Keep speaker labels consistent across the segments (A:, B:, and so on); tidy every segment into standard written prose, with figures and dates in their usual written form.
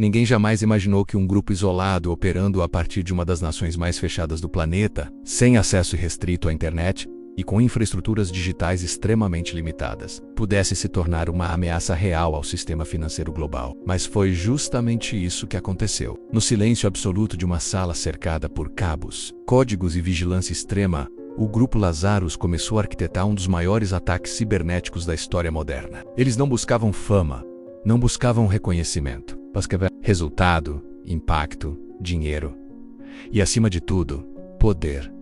A: Ninguém jamais imaginou que um grupo isolado operando a partir de uma das nações mais fechadas do planeta, sem acesso irrestrito à internet e com infraestruturas digitais extremamente limitadas, pudesse se tornar uma ameaça real ao sistema financeiro global. Mas foi justamente isso que aconteceu. No silêncio absoluto de uma sala cercada por cabos, códigos e vigilância extrema, o Grupo Lazarus começou a arquitetar um dos maiores ataques cibernéticos da história moderna. Eles não buscavam fama, não buscavam reconhecimento. Resultado, impacto, dinheiro e, acima de tudo, poder.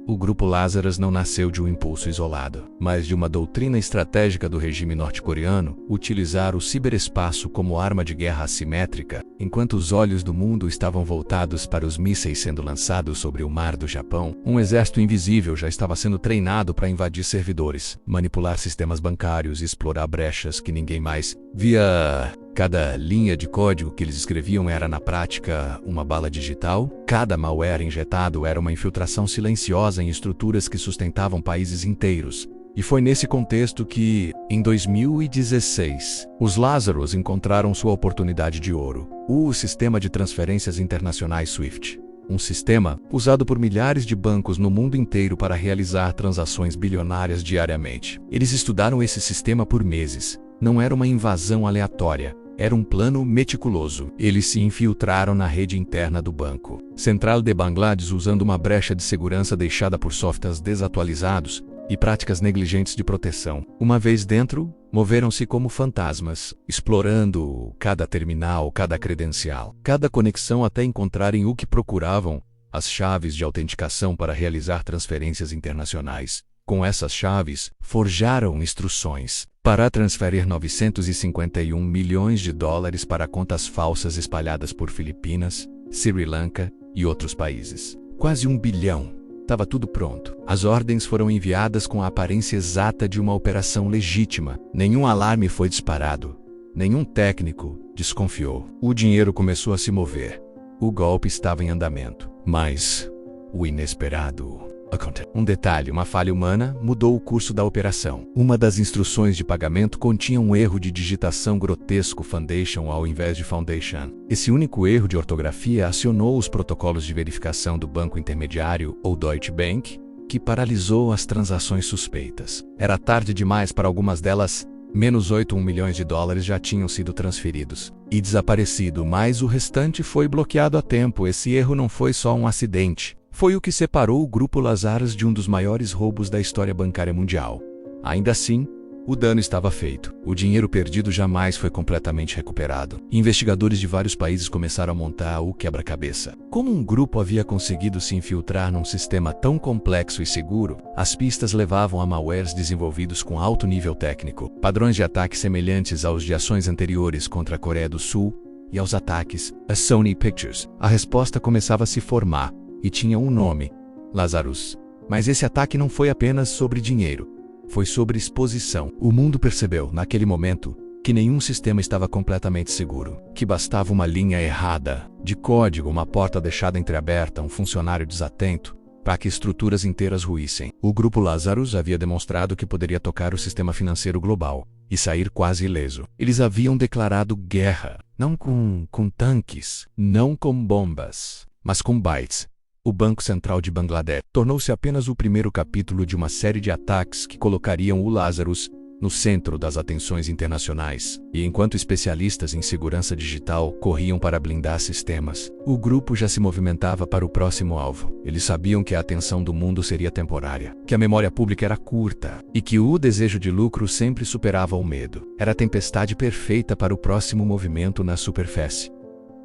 A: O Grupo Lazarus não nasceu de um impulso isolado, mas de uma doutrina estratégica do regime norte-coreano: utilizar o ciberespaço como arma de guerra assimétrica. Enquanto os olhos do mundo estavam voltados para os mísseis sendo lançados sobre o mar do Japão, um exército invisível já estava sendo treinado para invadir servidores, manipular sistemas bancários e explorar brechas que ninguém mais via. Cada linha de código que eles escreviam era, na prática, uma bala digital. Cada malware injetado era uma infiltração silenciosa em estruturas que sustentavam países inteiros. E foi nesse contexto que, em 2016, os Lazarus encontraram sua oportunidade de ouro: o Sistema de Transferências Internacionais SWIFT. Um sistema usado por milhares de bancos no mundo inteiro para realizar transações bilionárias diariamente. Eles estudaram esse sistema por meses. Não era uma invasão aleatória. Era um plano meticuloso. Eles se infiltraram na rede interna do Banco Central de Bangladesh usando uma brecha de segurança deixada por softwares desatualizados e práticas negligentes de proteção. Uma vez dentro, moveram-se como fantasmas, explorando cada terminal, cada credencial, cada conexão até encontrarem o que procuravam: as chaves de autenticação para realizar transferências internacionais. Com essas chaves, forjaram instruções para transferir 951 milhões de dólares para contas falsas espalhadas por Filipinas, Sri Lanka e outros países. Quase 1 bilhão. Estava tudo pronto. As ordens foram enviadas com a aparência exata de uma operação legítima. Nenhum alarme foi disparado. Nenhum técnico desconfiou. O dinheiro começou a se mover. O golpe estava em andamento. Mas o inesperado aconteceu. Um detalhe: uma falha humana mudou o curso da operação. Uma das instruções de pagamento continha um erro de digitação grotesco, foundation ao invés de foundation. Esse único erro de ortografia acionou os protocolos de verificação do banco intermediário, ou Deutsche Bank, que paralisou as transações suspeitas. Era tarde demais para algumas delas. Menos 8 milhões de dólares já tinham sido transferidos e desaparecido, mas o restante foi bloqueado a tempo. Esse erro não foi só um acidente. Foi o que separou o Grupo Lazarus de um dos maiores roubos da história bancária mundial. Ainda assim, o dano estava feito. O dinheiro perdido jamais foi completamente recuperado. Investigadores de vários países começaram a montar o quebra-cabeça. Como um grupo havia conseguido se infiltrar num sistema tão complexo e seguro? As pistas levavam a malwares desenvolvidos com alto nível técnico, padrões de ataque semelhantes aos de ações anteriores contra a Coreia do Sul e aos ataques a Sony Pictures. A resposta começava a se formar. E tinha um nome: Lazarus. Mas esse ataque não foi apenas sobre dinheiro. Foi sobre exposição. O mundo percebeu, naquele momento, que nenhum sistema estava completamente seguro. Que bastava uma linha errada de código, uma porta deixada entreaberta, um funcionário desatento, para que estruturas inteiras ruíssem. O Grupo Lazarus havia demonstrado que poderia tocar o sistema financeiro global e sair quase ileso. Eles haviam declarado guerra, não com tanques, não com bombas, mas com bytes. O Banco Central de Bangladesh tornou-se apenas o primeiro capítulo de uma série de ataques que colocariam o Lazarus no centro das atenções internacionais. E enquanto especialistas em segurança digital corriam para blindar sistemas, o grupo já se movimentava para o próximo alvo. Eles sabiam que a atenção do mundo seria temporária, que a memória pública era curta e que o desejo de lucro sempre superava o medo. Era a tempestade perfeita para o próximo movimento na superfície.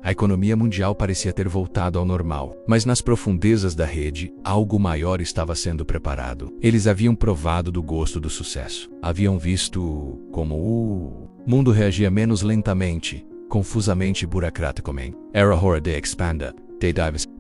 A: A economia mundial parecia ter voltado ao normal, mas nas profundezas da rede, algo maior estava sendo preparado. Eles haviam provado do gosto do sucesso. Haviam visto como o mundo reagia menos lentamente, confusamente e burocraticamente. Era hora de expanda,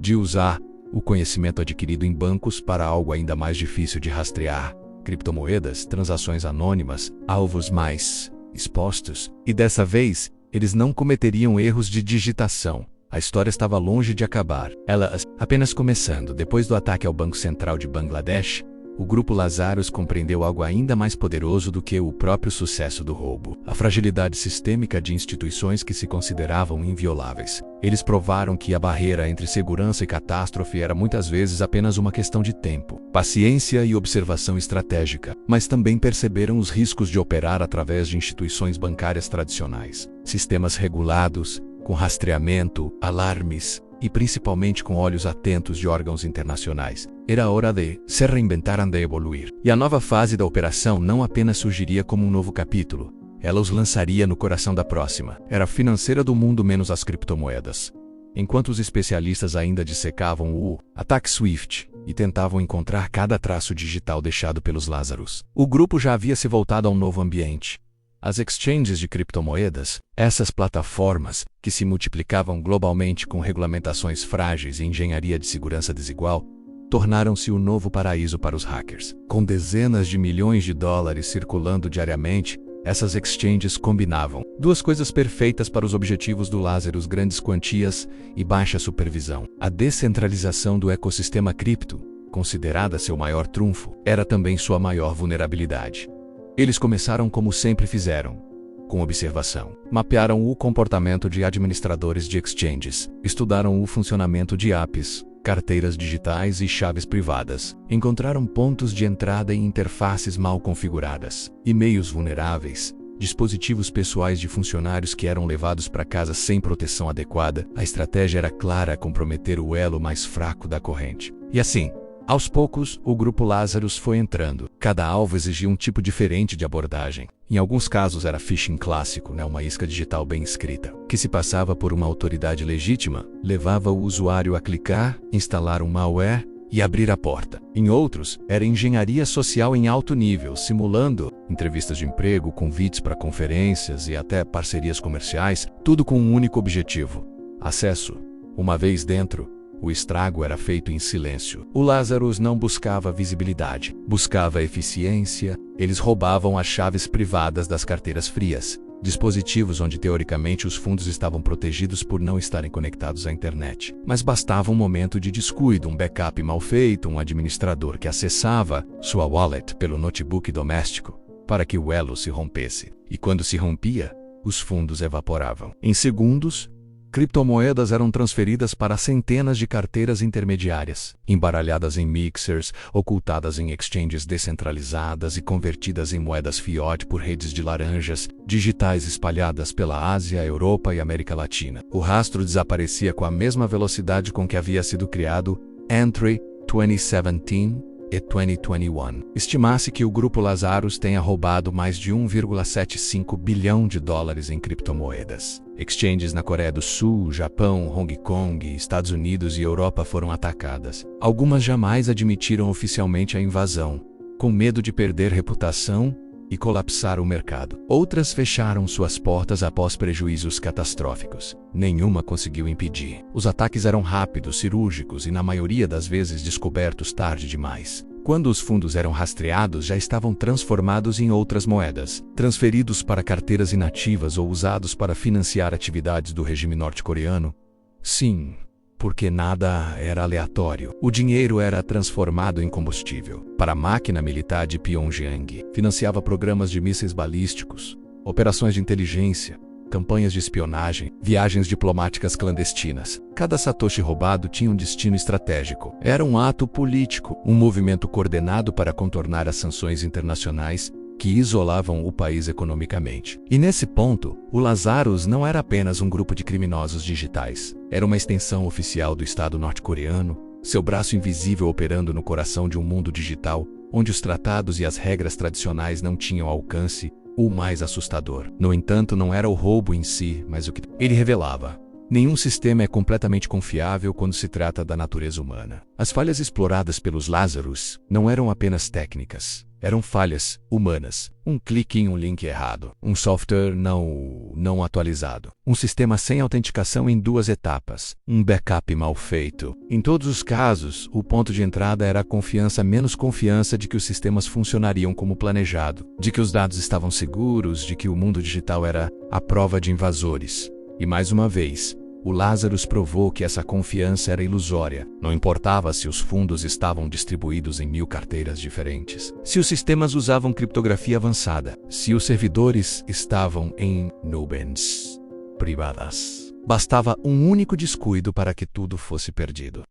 A: de usar o conhecimento adquirido em bancos para algo ainda mais difícil de rastrear: criptomoedas, transações anônimas, alvos mais expostos. E dessa vez, eles não cometeriam erros de digitação. A história estava longe de acabar. Ela apenas começando. Depois do ataque ao Banco Central de Bangladesh, o grupo Lazarus compreendeu algo ainda mais poderoso do que o próprio sucesso do roubo: a fragilidade sistêmica de instituições que se consideravam invioláveis. Eles provaram que a barreira entre segurança e catástrofe era muitas vezes apenas uma questão de tempo, paciência e observação estratégica, mas também perceberam os riscos de operar através de instituições bancárias tradicionais, sistemas regulados, com rastreamento, alarmes e principalmente com olhos atentos de órgãos internacionais. Era hora de se reinventar de evoluir. E a nova fase da operação não apenas surgiria como um novo capítulo, ela os lançaria no coração da próxima. Era a financeira do mundo menos as criptomoedas. Enquanto os especialistas ainda dissecavam o ataque Swift e tentavam encontrar cada traço digital deixado pelos Lazarus, o grupo já havia se voltado a um novo ambiente. As exchanges de criptomoedas, essas plataformas que se multiplicavam globalmente com regulamentações frágeis e engenharia de segurança desigual, tornaram-se o novo paraíso para os hackers. Com dezenas de milhões de dólares circulando diariamente, essas exchanges combinavam duas coisas perfeitas para os objetivos do Lazarus: grandes quantias e baixa supervisão. A descentralização do ecossistema cripto, considerada seu maior trunfo, era também sua maior vulnerabilidade. Eles começaram como sempre fizeram, com observação. Mapearam o comportamento de administradores de exchanges, estudaram o funcionamento de apps, carteiras digitais e chaves privadas. Encontraram pontos de entrada e interfaces mal configuradas, e-mails vulneráveis, dispositivos pessoais de funcionários que eram levados para casa sem proteção adequada. A estratégia era clara: comprometer o elo mais fraco da corrente. E assim, aos poucos, o grupo Lazarus foi entrando. Cada alvo exigia um tipo diferente de abordagem. Em alguns casos era phishing clássico, uma isca digital bem escrita, que se passava por uma autoridade legítima, levava o usuário a clicar, instalar um malware e abrir a porta. Em outros, era engenharia social em alto nível, simulando entrevistas de emprego, convites para conferências e até parcerias comerciais, tudo com um único objetivo: acesso. Uma vez dentro, o estrago era feito em silêncio. O Lazarus não buscava visibilidade, buscava eficiência. Eles roubavam as chaves privadas das carteiras frias, dispositivos onde teoricamente os fundos estavam protegidos por não estarem conectados à internet. Mas bastava um momento de descuido, um backup mal feito, um administrador que acessava sua wallet pelo notebook doméstico, para que o elo se rompesse. E quando se rompia, os fundos evaporavam. Em segundos, criptomoedas eram transferidas para centenas de carteiras intermediárias, embaralhadas em mixers, ocultadas em exchanges descentralizadas e convertidas em moedas fiat por redes de laranjas digitais espalhadas pela Ásia, Europa e América Latina. O rastro desaparecia com a mesma velocidade com que havia sido criado entre 2017 e 2021. Estima-se que o grupo Lazarus tenha roubado mais de 1,75 bilhão de dólares em criptomoedas. Exchanges na Coreia do Sul, Japão, Hong Kong, Estados Unidos e Europa foram atacadas. Algumas jamais admitiram oficialmente a invasão, com medo de perder reputação e colapsar o mercado. Outras fecharam suas portas após prejuízos catastróficos. Nenhuma conseguiu impedir. Os ataques eram rápidos, cirúrgicos e na maioria das vezes descobertos tarde demais. Quando os fundos eram rastreados, já estavam transformados em outras moedas, transferidos para carteiras inativas ou usados para financiar atividades do regime norte-coreano. Sim, porque nada era aleatório. O dinheiro era transformado em combustível para a máquina militar de Pyongyang. Financiava programas de mísseis balísticos, operações de inteligência, campanhas de espionagem, viagens diplomáticas clandestinas. Cada satoshi roubado tinha um destino estratégico. Era um ato político, um movimento coordenado para contornar as sanções internacionais que isolavam o país economicamente. E nesse ponto, o Lazarus não era apenas um grupo de criminosos digitais. Era uma extensão oficial do Estado norte-coreano, seu braço invisível operando no coração de um mundo digital, onde os tratados e as regras tradicionais não tinham alcance. O mais assustador, no entanto, não era o roubo em si, mas o que ele revelava. Nenhum sistema é completamente confiável quando se trata da natureza humana. As falhas exploradas pelos Lazarus não eram apenas técnicas. Eram falhas humanas. Um clique em um link errado. Um software não atualizado. Um sistema sem autenticação em 2 etapas. Um backup mal feito. Em todos os casos, o ponto de entrada era a confiança menos confiança de que os sistemas funcionariam como planejado, de que os dados estavam seguros, de que o mundo digital era a prova de invasores. E mais uma vez, O Lazarus provou que essa confiança era ilusória. Não importava se os fundos estavam distribuídos em 1000 carteiras diferentes, se os sistemas usavam criptografia avançada, se os servidores estavam em nuvens privadas. Bastava um único descuido para que tudo fosse perdido.